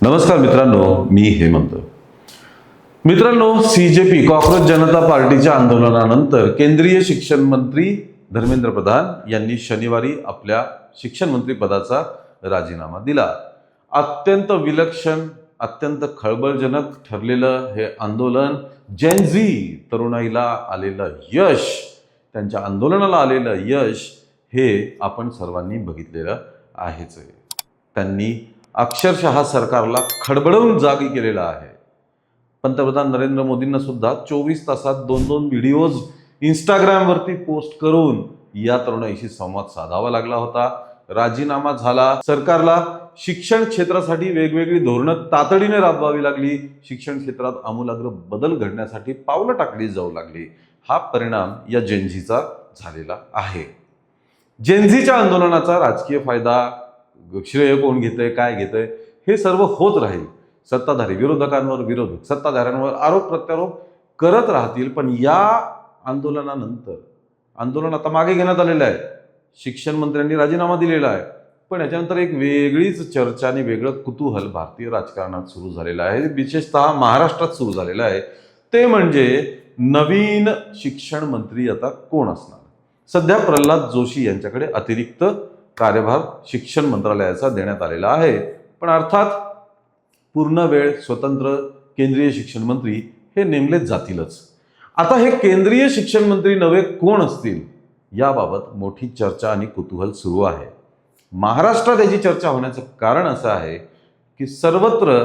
नमस्कार मित्रांनो, मी हेमंत. मित्रांनो, CJP कॉक्रोच जनता पार्टीच्या आंदोलनानंतर केंद्रीय शिक्षण मंत्री धर्मेंद्र प्रधान यांनी शनिवारी आपल्या शिक्षण मंत्री पदाचा राजीनामा दिला. अत्यंत विलक्षण, अत्यंत खळबळजनक ठरलेलं हे आंदोलन, जेन झी तरुणाईला आलेलं यश, त्यांच्या आंदोलनाला आलेलं यश हे आपण सर्वांनी बघितलेलं आहेच. त्यांनी अक्षरशः सरकारला खडबडवून जागी केलेला आहे. पंतप्रधान नरेंद्र मोदींना सुद्धा 24 तासात 2-2 व्हिडिओज इंस्टाग्रामवरती पोस्ट करून या तरुणाईशी संवाद साधावा लागला होता. राजीनामा झाला. सरकारला शिक्षण क्षेत्रासाठी वेगवेगळी धोरणं तातडीने राबवावी लागली. शिक्षण क्षेत्रात आमूलाग्र बदल घडण्यासाठी पावलं टाकली जाऊ लागली. हा परिणाम या जेनझीचा झालेला आहे. जेनझीच्या आंदोलनाचा राजकीय फायदा, श्रेय कोण घेतंय, काय घेतंय, हे सर्व होत राहील. सत्ताधारी विरोधकांवर विरोधक, सत्ताधाऱ्यांवर आरोप प्रत्यारोप करत राहतील. पण या आंदोलनानंतर आंदोलन आता मागे घेण्यात आलेलं आहे. शिक्षण मंत्र्यांनी राजीनामा दिलेला आहे. पण याच्यानंतर एक वेगळीच चर्चा आणि वेगळं कुतूहल भारतीय राजकारणात सुरू झालेलं आहे. विशेषतः महाराष्ट्रात सुरू झालेलं आहे. ते म्हणजे नवीन शिक्षण मंत्री आता कोण असणार. सध्या प्रल्हाद जोशी यांच्याकडे अतिरिक्त कार्यभार शिक्षण मंत्रालयाचा देण्यात आलेला आहे. पण अर्थात पूर्ण वेळ स्वतंत्र केंद्रीय शिक्षण मंत्री हे नेमलेच जातीलच. आता हे केंद्रीय शिक्षण मंत्री नवे कोण असतील याबाबत मोठी चर्चा आणि कुतूहल सुरू आहे. महाराष्ट्रात याची चर्चा होण्याचं कारण असं आहे की सर्वत्र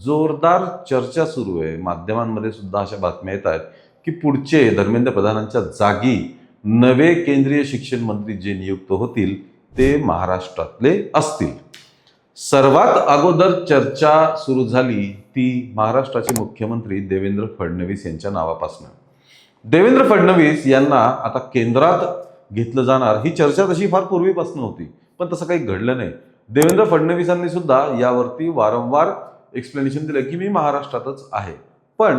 जोरदार चर्चा सुरू आहे. माध्यमांमध्ये सुद्धा अशा बातम्या येत आहेत की पुढचे धर्मेंद्र प्रधानांच्या जागी नवे केंद्रीय शिक्षण मंत्री जे नियुक्त होतील ते महाराष्ट्रातले असतील. सर्वात अगोदर चर्चा सुरू झाली ती महाराष्ट्राचे मुख्यमंत्री देवेंद्र फडणवीस यांच्या नावापासून. देवेंद्र फडणवीस यांना आता केंद्रात घेतलं जाणार ही चर्चा तशी फार पूर्वीपासून होती, पण तसं काही घडलं नाही. देवेंद्र फडणवीसांनी सुद्धा यावरती वारंवार एक्सप्लेनेशन दिलं की मी महाराष्ट्रातच आहे. पण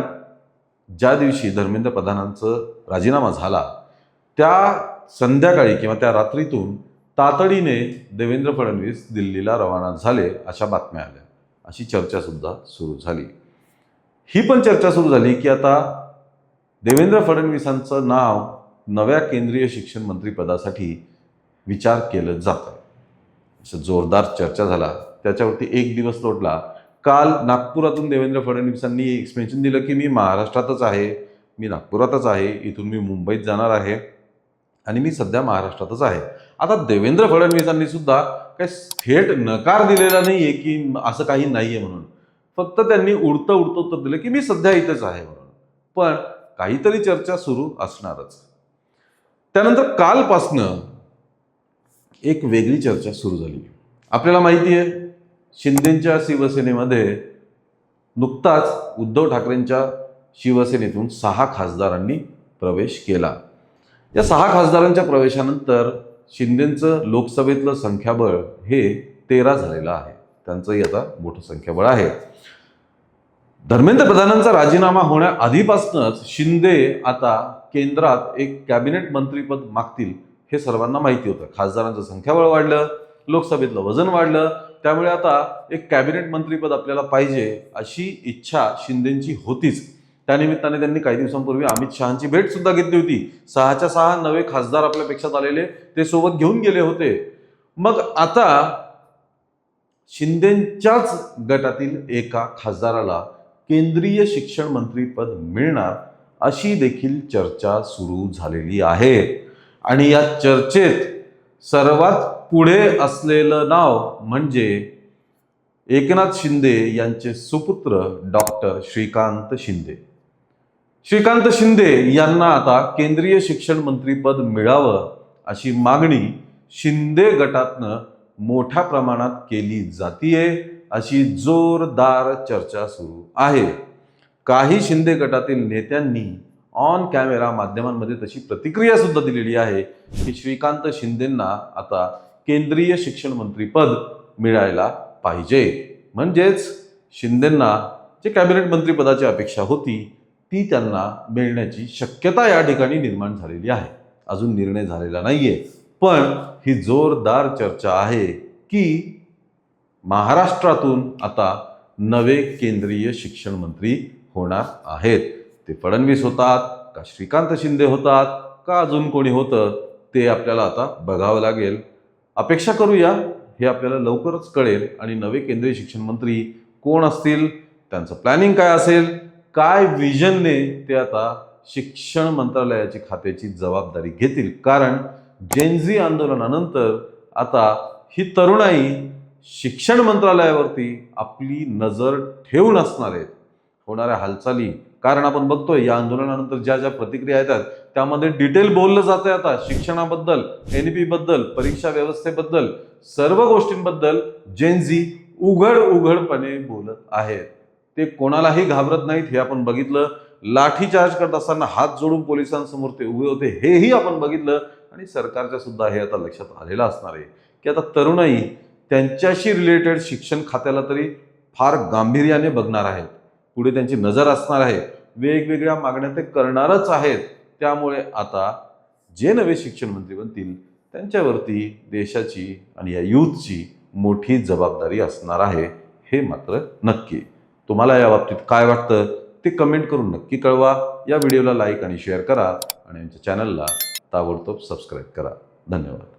ज्या दिवशी धर्मेंद्र प्रधानांचा राजीनामा झाला त्या संध्याकाळी किंवा त्या रात्रीतून तातडीने देवेंद्र फडणवीस दिल्लीला रवाना झाले अशा बातम्या आल्या. अशी चर्चा सुद्धा सुरू झाली. ही पण चर्चा सुरू झाली की आता देवेंद्र फडणवीसांचं नाव नव्या केंद्रीय शिक्षण मंत्री पदासाठी विचार केलं जातं. असं जोरदार चर्चा झाला. त्याच्यावरती एक दिवस लोटला. काल नागपुरातून देवेंद्र फडणवीसांनी एक्सप्लेनेशन दिलं की मी महाराष्ट्रातच आहे, मी नागपुरातच आहे, इथून मी मुंबईत जाणार आहे आणि मी सध्या महाराष्ट्रातच आहे. आता देवेंद्र फडणवीसांनी सुद्धा काही थेट नकार दिलेला नाहीये की असं काही नाहीये म्हणून. फक्त त्यांनी उडतं उत्तर दिलं की मी सध्या इथेच आहे म्हणून. पण काहीतरी चर्चा सुरू असणारच. त्यानंतर कालपासनं एक वेगळी चर्चा सुरू झाली. आपल्याला माहिती आहे शिंदेच्या शिवसेनेमध्ये नुकताच उद्धव ठाकरेंच्या शिवसेनेतून 6 खासदारांनी प्रवेश केला. या 6 खासदारांच्या प्रवेशानंतर शिंदेचं लोकसभेतलं संख्याबळ हे 13 झालेलं आहे. त्यांचंही आता मोठं संख्याबळ आहे. धर्मेंद्र प्रधानांचा राजीनामा होण्याआधीपासूनच शिंदे आता केंद्रात एक कॅबिनेट मंत्रीपद मागतील हे सर्वांना माहिती होतं. खासदारांचं संख्याबळ वाढलं, लोकसभेतलं वजन वाढलं, त्यामुळे आता एक कॅबिनेट मंत्रीपद आपल्याला पाहिजे अशी इच्छा शिंदेची होतीच. त्यानिमित्ताने त्यांनी काही दिवसांपूर्वी अमित शहांची भेट सुद्धा घेतली होती. 6च्या 6 नवे खासदार आपल्यापेक्षा आलेले ते सोबत घेऊन गेले होते. मग आता शिंदेच्याच गटातील एका खासदाराला केंद्रीय शिक्षण मंत्रीपद मिळणार अशी देखील चर्चा सुरू झालेली आहे. आणि या चर्चेत सर्वात पुढे असलेलं नाव म्हणजे एकनाथ शिंदे यांचे सुपुत्र डॉक्टर श्रीकांत शिंदे. श्रीकांत शिंदे यांना आता केंद्रीय शिक्षण मंत्रीपद मिळावं अशी मागणी शिंदे गटातनं मोठ्या प्रमाणात केली जातीये. अशी जोरदार चर्चा सुरू आहे. काही शिंदे गटातील नेत्यांनी ऑन कॅमेरा माध्यमांमध्ये तशी प्रतिक्रिया सुद्धा दिलेली आहे की श्रीकांत शिंदेंना आता केंद्रीय शिक्षण मंत्रीपद मिळायला पाहिजे. म्हणजेच शिंदेंना जे कॅबिनेट मंत्रीपदाची अपेक्षा होती ती त्यांना मिळण्याची शक्यता या ठिकाणी निर्माण झालेली आहे. अजून निर्णय झालेला नाहीये, पण ही जोरदार चर्चा आहे की महाराष्ट्रातून आता नवे केंद्रीय शिक्षण मंत्री होणार आहेत. ते फडणवीस होतात का श्रीकांत शिंदे होतात का अजून कोणी होतं ते आपल्याला आता बघावं लागेल. अपेक्षा करूया हे आपल्याला लवकरच कळेल. आणि नवे केंद्रीय शिक्षण मंत्री कोण असतील, त्यांचं प्लॅनिंग काय असेल, काय विजनने ते आता शिक्षण मंत्रालयाची खात्याची जबाबदारी घेतील. कारण जेनझी आंदोलनानंतर आता ही तरुणाई शिक्षण मंत्रालयावरती आपली नजर ठेवून असणार आहेत, होणाऱ्या हालचाली. कारण आपण बघतोय या आंदोलनानंतर ज्या ज्या प्रतिक्रिया येतात त्यामध्ये डिटेल बोललं जातंय आता शिक्षणाबद्दल, NP बद्दल, परीक्षा व्यवस्थेबद्दल, सर्व गोष्टींबद्दल जेनझी उघडपणे बोलत आहेत. ते कोणालाही घाबरत नाहीत हे आपण बघितलं. लाठीचार्ज करत असताना हात जोडून पोलिसांसमोर ते उभे होते हेही आपण बघितलं. आणि सरकारच्या सुद्धा हे आता लक्षात आलेलं असणार आहे की आता तरुणाई त्यांच्याशी रिलेटेड शिक्षण खात्याला तरी फार गांभीर्याने बघणार आहेत. पुढे त्यांची नजर असणार आहे. वेगवेगळ्या मागण्या ते करणारच आहेत. त्यामुळे आता जे नवे शिक्षण मंत्री बनतील त्यांच्यावरती देशाची आणि या युथची मोठी जबाबदारी असणार आहे, हे मात्र नक्की. तुम्हाला या बाबतीत काय वाटतं ते कमेंट करून नक्की कळवा. या व्हिडिओला लाईक आणि शेअर करा आणि आमच्या चॅनलला ताबडतोब सबस्क्राईब करा. धन्यवाद.